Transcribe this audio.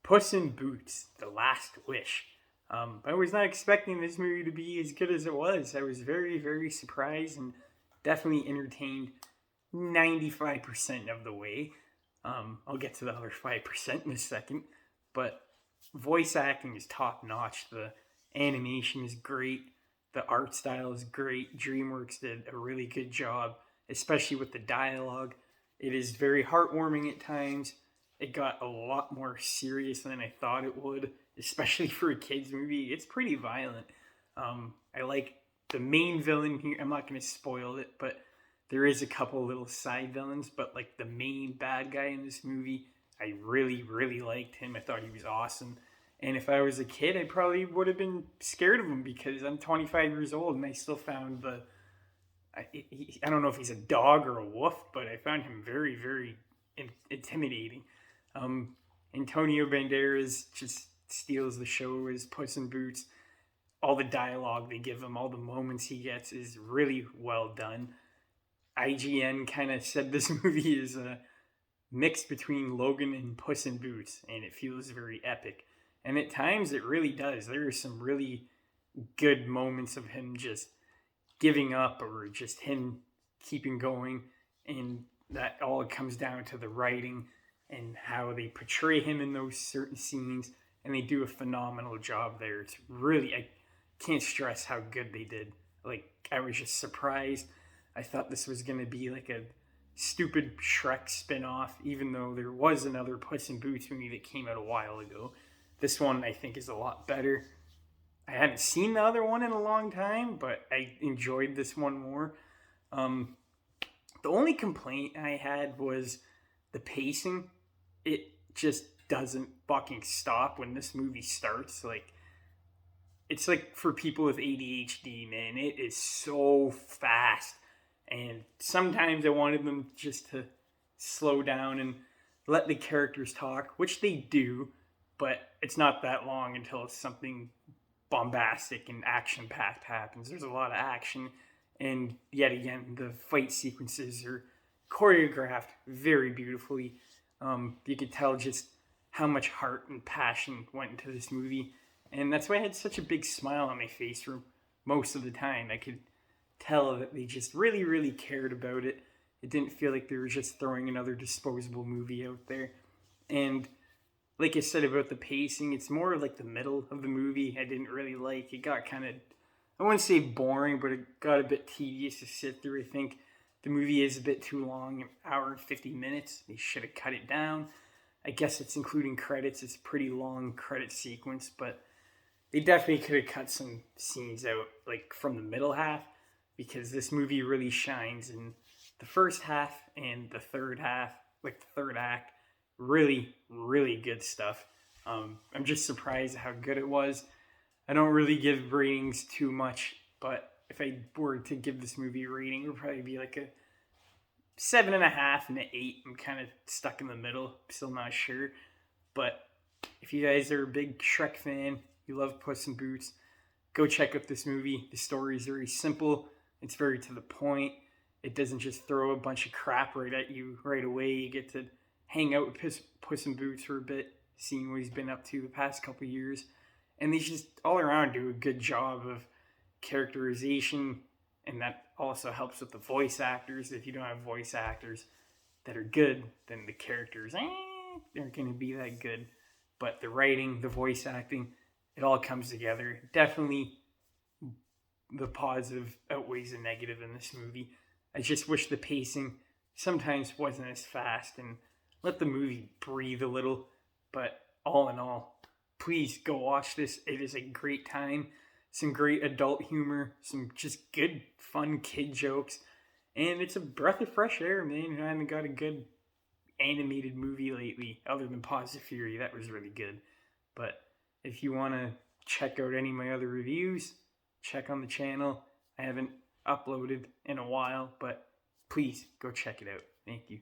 Puss in Boots: The Last Wish. I was not expecting this movie to be as good as it was. I was very, very surprised and definitely entertained 95% of the way. I'll get to the other 5% in a second. But voice acting is top notch. The animation is great. The art style is great. DreamWorks did a really good job, especially with the dialogue. It is very heartwarming at times. It got a lot more serious than I thought it would, especially for a kids movie. It's pretty violent. I like the main villain here. I'm not going to spoil it, but there is a couple little side villains. But like the main bad guy in this movie, I really, really liked him. I thought he was awesome. And if I was a kid, I probably would have been scared of him because I'm 25 years old and I still found I don't know if he's a dog or a wolf, but I found him very, very intimidating. Antonio Banderas just steals the show as Puss in Boots. All the dialogue they give him, all the moments he gets is really well done. IGN kind of said this movie is a mix between Logan and Puss in Boots, and it feels very epic. And at times it really does. There are some really good moments of him just giving up or just him keeping going. And that all comes down to the writing and how they portray him in those certain scenes. And they do a phenomenal job there. It's really, I can't stress how good they did. Like, I was just surprised. I thought this was going to be like a stupid Shrek spin-off, even though there was another Puss in Boots movie that came out a while ago. This one, I think, is a lot better. I haven't seen the other one in a long time, but I enjoyed this one more. The only complaint I had was the pacing. It just doesn't fucking stop when this movie starts. Like, it's like for people with ADHD, man. It is so fast. And sometimes I wanted them just to slow down and let the characters talk, which they do, but it's not that long until something bombastic and action-packed happens. There's a lot of action, and yet again, the fight sequences are choreographed very beautifully. You could tell just how much heart and passion went into this movie, and that's why I had such a big smile on my face for most of the time. I could tell that they just really, really cared about it. It didn't feel like they were just throwing another disposable movie out there. And like I said about the pacing, it's more like the middle of the movie I didn't really like. It got kind of, I wouldn't say boring, but it got a bit tedious to sit through. I think the movie is a bit too long, an hour and 50 minutes. They should have cut it down. I guess it's including credits. It's a pretty long credit sequence, but they definitely could have cut some scenes out, like from the middle half, because this movie really shines in the first half and the third half, like the third act. Really, really good stuff. I'm just surprised at how good it was. I don't really give ratings too much, but if I were to give this movie a rating, it would probably be like a 7.5 and an 8. I'm kind of stuck in the middle. Still not sure. But if you guys are a big Shrek fan, you love Puss in Boots, go check out this movie. The story is very simple. It's very to the point. It doesn't just throw a bunch of crap right at you right away. You get to hang out with Puss in Boots for a bit, seeing what he's been up to the past couple of years. And they just all around do a good job of characterization, and that also helps with the voice actors. If you don't have voice actors that are good, then the characters aren't going to be that good. But the writing, the voice acting, it all comes together. Definitely the positive outweighs the negative in this movie. I just wish the pacing sometimes wasn't as fast and let the movie breathe a little. But all in all, please go watch this. It is a great time. Some great adult humor, some just good, fun kid jokes. And it's a breath of fresh air, man. I haven't got a good animated movie lately, other than Paws of Fury. That was really good. But if you want to check out any of my other reviews, check on the channel. I haven't uploaded in a while, but please go check it out. Thank you.